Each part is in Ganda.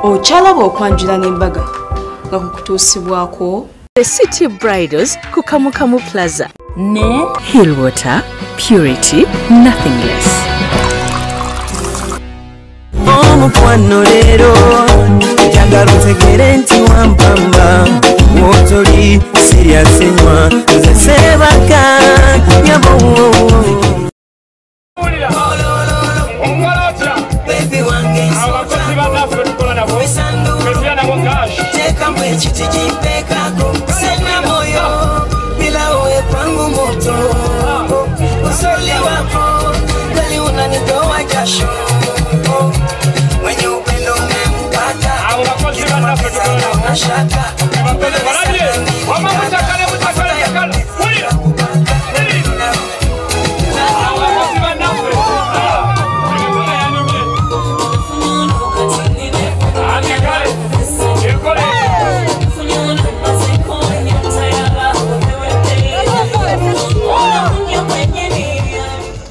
Ochalaba okwanjula n'embaga nga kukutuusibwako The City Bridals ku Kamukamu Plaza ne Hillwater Purity Nothing Less. Omukwano leero njagala otegere nti wampamba wotoli siryasenywa nze sebaka nyabo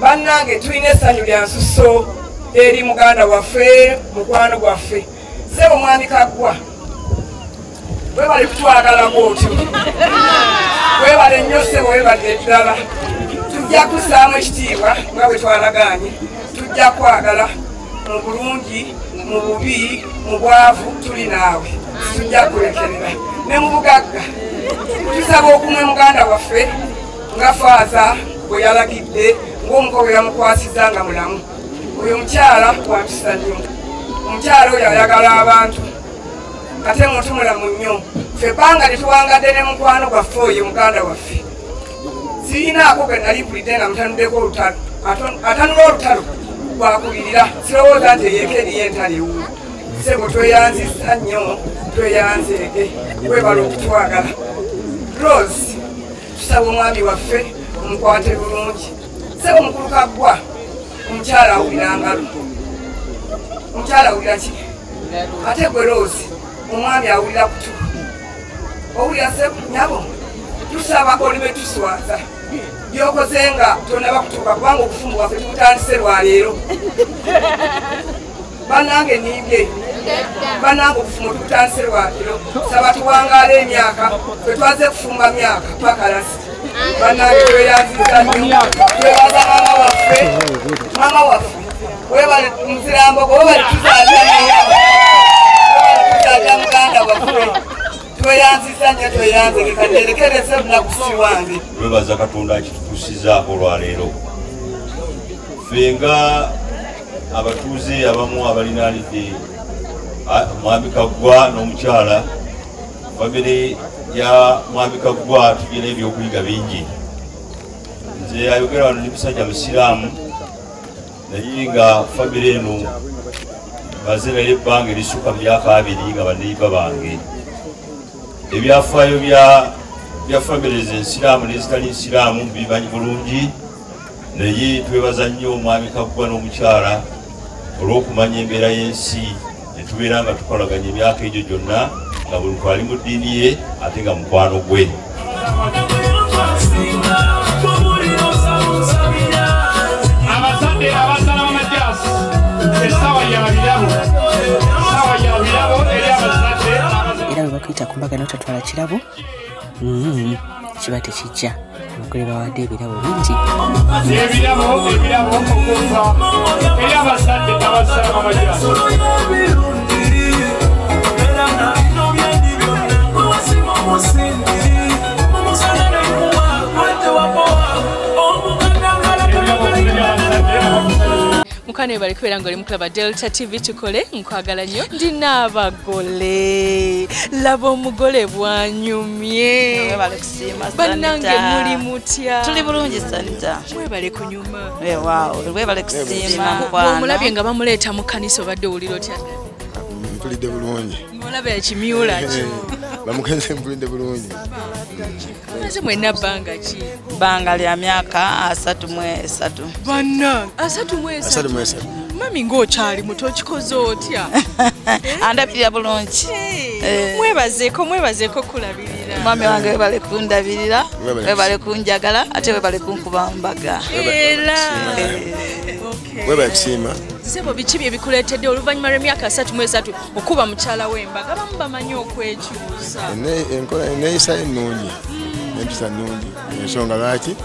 Bannange tulina essanyu lya nsusso eri muganda waffe mukwano gwaffe Ssebo Mwami Kaggwa webale kutwagala bwotyo webale nnyo ssebo webale ddala tujja kussaamu ekitiibwa nga bwe twalagaanye tujja kwagala mu bulungi mu bubi mu bwavu tuli naawe tujja kulekerera ne mu bugagga tusaba okumwe muganda waffe nga Faaza bwe yalagidde ng'omukobe yamukwasiza nga mulamu oyo mukyala wampisa nnyo omukyala oyo ayagala abantu ate muntu mulamu nnyo ffe ebbanga lituwangadde ne mukwano gwaffe oyo muganda waffe sirinaako ge nali mpulidde nga mutanuddeko olutalo atanula olutalo lwakulirira sirowooza nti eyeeko eriyo entalewu Ssebo tweyanzisa nnyo tweyanzeege webala okutwagala Rose tusaba omwami waffe omukwate bulungi Ssebo mukulu Kaggwa omukyala awulira ngalo omukyala awulira ki ate gwe Rose omwami awulira kutu owulira Ssebo nyabo tusaba olime tuswaza byokoze nga tonaba kutuuka kubanga obufumbo bwaffe tubutandise lwaleero bannange nimbye bannange obufumbo tubutandise lwaleero saba tuwangaala emyaka ffe twaze kufumba myaka paka lasi bannange tweyanziza nnyo twebaza mama waffe webale muzirambogo webale tuzaza muganda waffe tweyanziza nnyo tweyanzegeka nderekereze bunakusi wange lwebaza Katonda akitutuusizaako olwaleero ffe nga abatuuze abamu abalinaanidde Mwami Kaggwa n'omukyala famire ya Mwami Kaggwa tugina ebyokuyiga bingi nze ayogera wano ne musajja musiraamu naye nga famire eno baze naye ebbanga erisukka mu myaka 2 nga banneyiba bange ebyafaayo bya famire z'ensiraamu n'ezitali nsiraamu bimanyi bulungi naye twebaza nnyo Omwami Kaggwa n'omukyala olw'okumanya embeera y'ensi ne tubeera nga tukolaganya emyaka egyo gyonna nga buli muntu ali mu ddiini ye ate nga mukwano gwe era bwe bakuyita ku mbaga n'otatwala kirabo kiba tekijja abagole bawadde ebirabo bingi eri abazadde n'abasaba amajasi mukane bali kubera ngoli muklaba Delta TV tukole nkwagala nnyo ndina abagole laba omugole bwanyumye webale kusima bannange muli mutya tuli bulungi sanita webale kunyuma wow webale kusima kwana mulabye nga bamuleeta mu kanisa obadde owulira otya mpulidde bulungi olaba ekimyula ki bamukenze mpulidde bulungi Ese mwenna banga ki? Banga lya myaka 33. Banna 33. Mami ng'okyali muto kikoze otya? Andapira bulungi. Mwebazeko kulabirira. Mami wange webale kundabirira, webale kunjagala, ate webale kunkuba mbaga. Era. Webale kusiima. Sebo biki bye bikuleetedde oluvannyuma lw'emyaka 33 okuba mukyala w'embaga abamu bamanyi okwekyusa. Enkola eneyisa ennungi empisa nnungi ensonga lwaki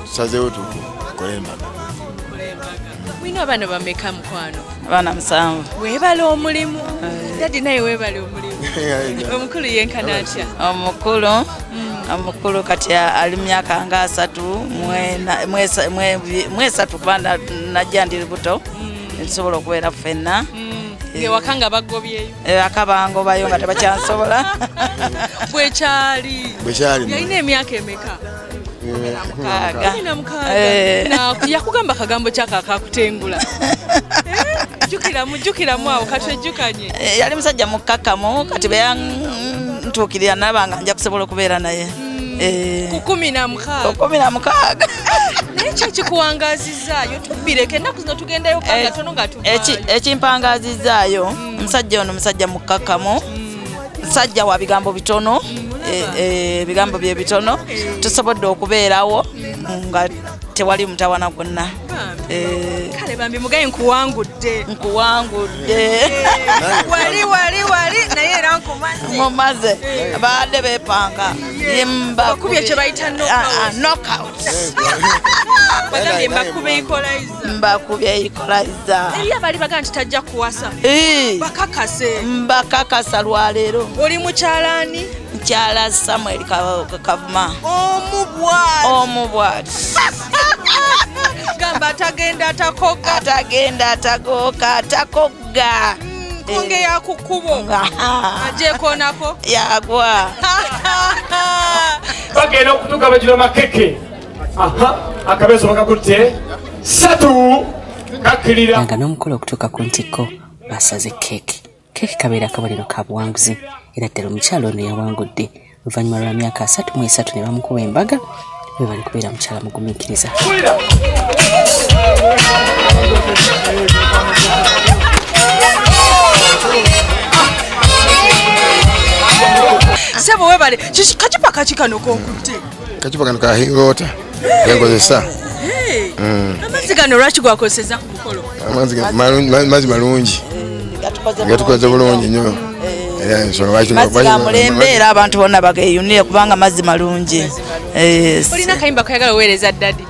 tusazeewo tukole embaga. Mulina abaana bameka mukwano? Abaana 7. Weebale omulimu. Dadi naye weebale omulimu. Omukulu yenkana atya? Omukulu kati ali myaka nga 3 kubanda najja ndi lubuto nsobola okubeera ffenna. Ngewakanga bagobyeyo? Akabango bayo nga tebakyansobola. Bwekyali yalina emyaka emeka? Mukaaga. Yakugamba kagambo kyako akakutengula. Jjukiramu awo katwejjukanye. Yali musajja mukkakkamu kati beyantuukirira nabanga nja kusobola okubeera naye. 16. Naye kyekikuwangazizaayo tubbireko ennaku zino tugendayo katono nga tuvayo. Ekimpangazizaayo omusajja ono musajja mukkakkamu, musajja wa bigambo bitono, ebigambo bye bitono, tusobodde okubeerawo nga tewali mutawana gwonna. Kale bambi mugaye nkuwangudde. Wali naye era nkumaze. Baadde beepanga. Bakubye kye bayita knockout. Bagambye mbakube equalizer. Eri abali baga nti tajja kuwasa. Bakakase. Mbakakasa lwaleero. Oli mukyalani? Mukyala Samuel Kavuma. Omubwati. Gamba atagenda atagoga. Konge ya kukubo. Aje konako. Yagwa. Bagenda okutuka bajira makeke. Akabezo bakakutte. 3 kakirira. Nga n'omukolo okutuuka ku ntikko basaze keeki. Keeki kabeera akabaliro ka buwanguzi era ddala omukyala ono yawangudde oluvannyuma lwa myaka 33 ne bamukuba embaga we bali kubeera mukyala mugumiikiriza. Sebo webale kacupa kachikano kokutte. Kacupa kano ka hingota yankozesa. Amazzi gano lwaki gwakozesa ku mukolo? Amazzi malungi gatukoze bulungi nnyo. Mazzi ga mulembe era abantu bonna bageyunire kubanga mazzi malungi. Olina kayimba kayagala weereza dadi?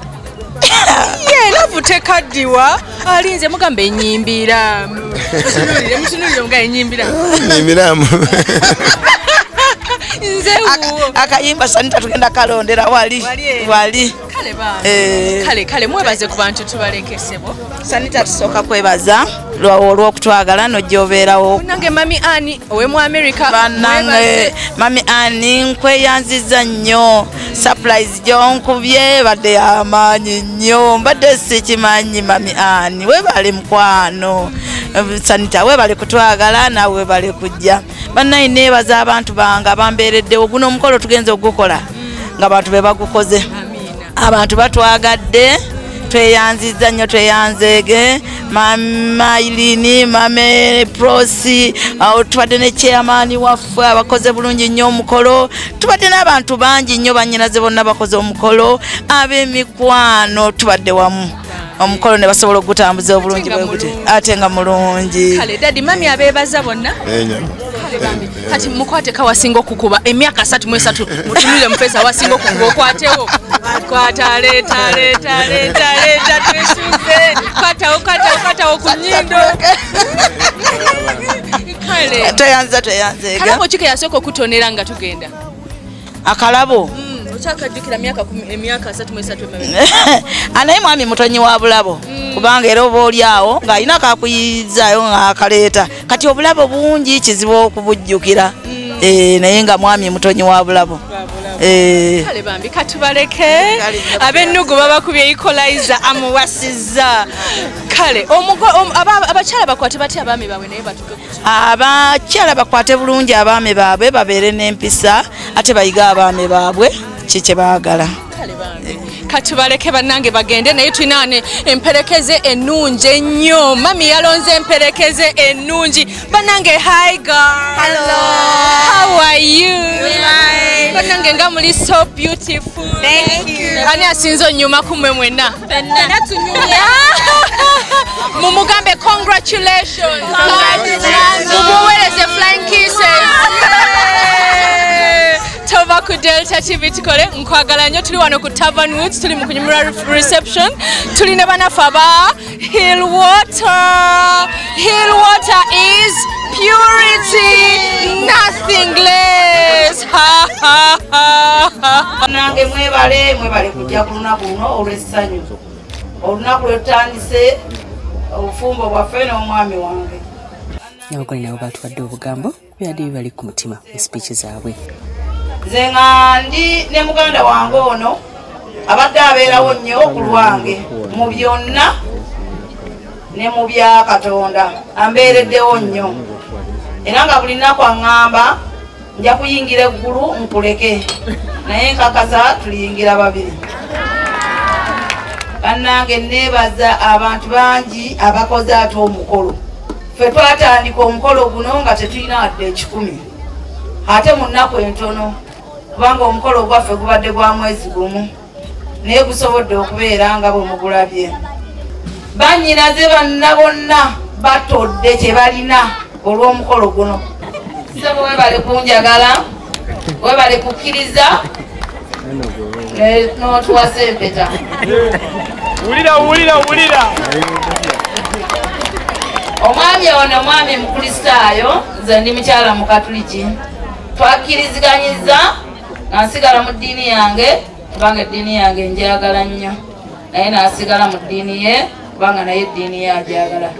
Love tekaddiwa alinze mugambe enyimbira. Mutunulire mugaye enyimbira. Enyimbiramu. Akayimba sanita tugenda kalondera wali. Kale mwebaze ku bantu tubalekesebo. Sanita tusooka kwebaza olw'okutwagala n'ojja obeerawo. Nange Mami Annie owe mu America. Bannange Mami Annie nkweyanziza nnyo. Surprise gyonkubye badde y'amaanyi nnyo. Mbadde sikimanyi Mami Annie. Weebale mukwano. Sanita weebale kutwagala nawe weebale kujja. Bannaye neebaza abantu bange abambeereddewo guno omukolo tugenze ogukola nga abantu be bagukoze. Abantu batwagadde tweyanziza nnyo tweyanzeege Mama Ilini Mame Prosi tubadde ne chairman waffe abakoze bulungi nnyo omukolo tubadde n'abantu bangi nnyo bannyinaze bonna bakoze omukolo ab'emikwano tubadde wamu omukolo ne basobola okutambuza obulungi bwe gute ate nga mulungi. Kale dadi mami abeebaza bonna. Kati mukwate kawasinga okukuba emyaka 33 mutunule mpesa wasinga okukuba okwatewo kwata leta twesuze kwata okunyindo. Kale toyanza kalabo kike yasooka okutonera nga tugenda akalabo ochakajjukira emyaka 33 anaye mwami mutonyi wa bulabo kubanga era oba oli awo ng'alina kakuyizaayo ng'akaleeta kati obulabo bungi kizibu okubujjukira naye nga mwami mutonyi wa bulabo. Kale bambi katubaleke ab'ennugu babakubye equalizer amuwasizza. Kale abakyala bakwate batya abaami baabwe naye batuke ku abakyala bakwate bulungi abaami baabwe babeere n'empisa ate bayiga abaami baabwe kiki baagala. Katubaleke bannange bagende naye tulinaane emperekeze ennungi ennyo. Mami yalonze emperekeze ennungi bannange. Hi girl. Hello. How are you? Nange nga muli so beautiful. Thank you. Ani asinzo nyuma kumwe mwena. Fenna tunyumya. Mumugambe congratulations. Mumuweleze flying kisses. Tova ku Delta TV tukole nkwagala nnyo tuli wano ku Tavern Woods tuli mu kunyumira reception tuli ne banafu aba Hill Water. Hill Water is purity, nothing less. Ha ha ha. Nange mwebale kujja ku lunaku luno olw'essanyu. Olunaku lwetandise obufumbo bwaffe n'omwami wange. Abagole nabo batwadde obugambo byadde bibali ku mutima speech zaabwe. Nze nga ndi ne muganda wange ono abadde abeerawo nnyo ku lwange mu byonna ne mu bya Katonda ambeereddewo nnyo era nga buli nnaku aŋŋamba nja kuyingira eggulu nkuleke naye nkakasa tuliyingira babiri. Bannange neebaza abantu bangi abakoze ate omukolo. Ffe twatandika omukolo guno nga tetulina wadde 10 ate mu nnaku entono kubanga omukolo gwaffe gubadde gwa mwezi gumu naye gusobodde okubeera nga bwe mugulabye. Bannyinaze banna bonna batodde kye balina olw'omukolo guno. Ssebo webale kunjagala, webale kukkiriza n'otuwasa empeta. Wulira. Omwami ono mwami mukristaayo, nze ndi mukyala mu Katuliki. Twakkiriziganyiza nga nsigala mu ddiini yange kubanga eddiini yange njagala nnyo naye n'asigala mu ddiini ye kubanga naye eddiini ye ajagala.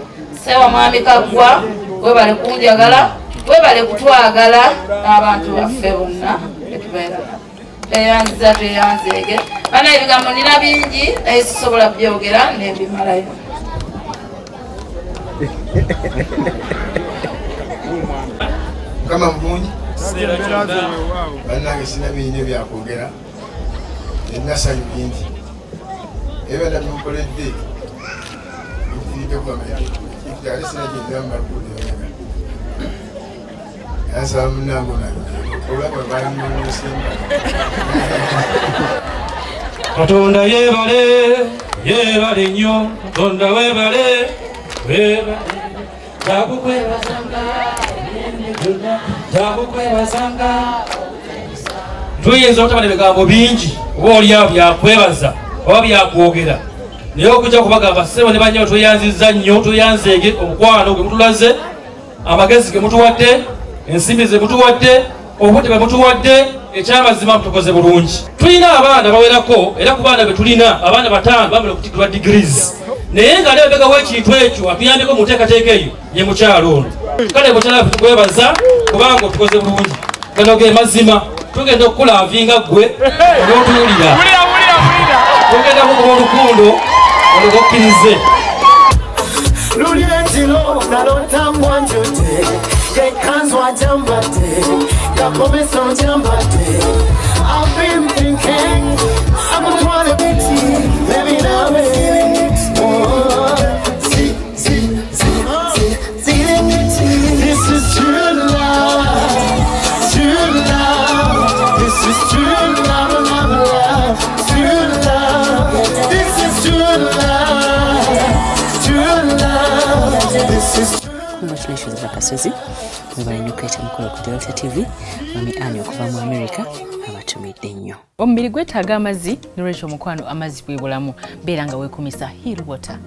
Sewa mwami Kaggwa webale kunjagala, webale kutwagala n'abantu baffe bonna betubeera tweyanziza tweyanzeege. Bana ebigambo nina bingi naye sisobola byogera nebimalayo. Kama mbunyi bannange sina bingi byakwogera ennasanyu bingi ebyo nabinkoledde ate sina gyendambakuleoyaga yasaba munange olaba balimusimba. Katonda yebale nnyo Katonda webale jakukwebazanga. Tuyinza otabana ebigambo bingi oba olyawo byakwebaza oba byakwogera naye okujja kubagamba ssebo ne bannyawo tweyanzizza nnyo tweyanzeege omukwano gwe mutulaze amagezi ge mutuwadde ensimbi ze mutuwadde obudde bwe mutuwadde ekyamazima mutukoze bulungi. Tulina abaana bawerako era ku baana be tulina abaana 5 bamala okutikirwa degrees naye nga alebega w'ekintu ekyo atuyambeko mu nteekateeka eyo ye mukyalo ono. Kale mukyala tukwebaza kubanga otukoze bulungi. Gano ge mazima tugenda okukulavinga ggwe olw'otuwulira tugenda kukuba olukundo olugokkirize. Lulirentilo nalotambwa njote yekanzwa jambate yakomeso jambate. I've been thinking I'm gonna try to beat you maybe now this is true love, true love. This is true love, love, true love. This is true love, this is true. Congratulations Bakasozi webale nnyo kuyita mukolo ku Delta TV. Mami Annie okuva mu America abatumidde nnyo. Omubiri gwetaaga amazzi n'olwekyo omukwano amazzi bwe bulamu beera nga weekumisa Hill Water.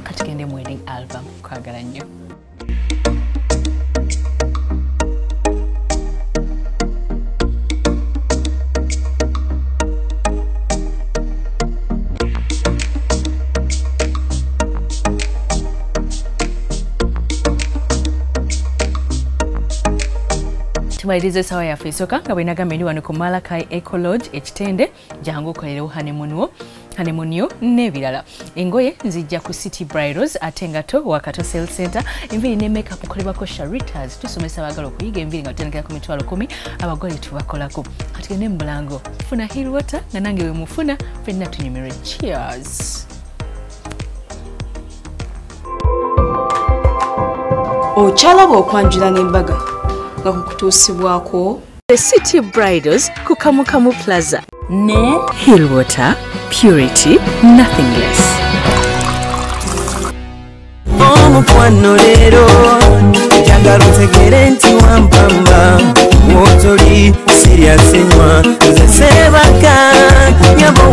Kati gende mu wedding album kwagala nnyo. Tumalirize essaawa yaffe esooka nga bwe nagamba ndi wano ku Malakai Eco Lodge ekitende jangu okolerewo honeymoon yo n'ebirala. Engoye nzijja ku City Bridals ate engato Wakato Sale Center. Enviri ne makeup kolebwako Sharitas. Tusomesa abagala okuyiga enviri nga tutandikira ku mitwalo 10 abagole tubakolako. Kati gende mu Bulango funa Hill Water nga nange we mufuna ffenna tunyumirwe. Cheers. Ochalaba okwanjula n'embaga nga kukutuusibwako The City Bridals ku Kamukamu Plaza ne Hillwater Purity Nothing Less. Omukwano leero njagala otegere nti wampamba wotoli siryasenywa nze seebaka nyabo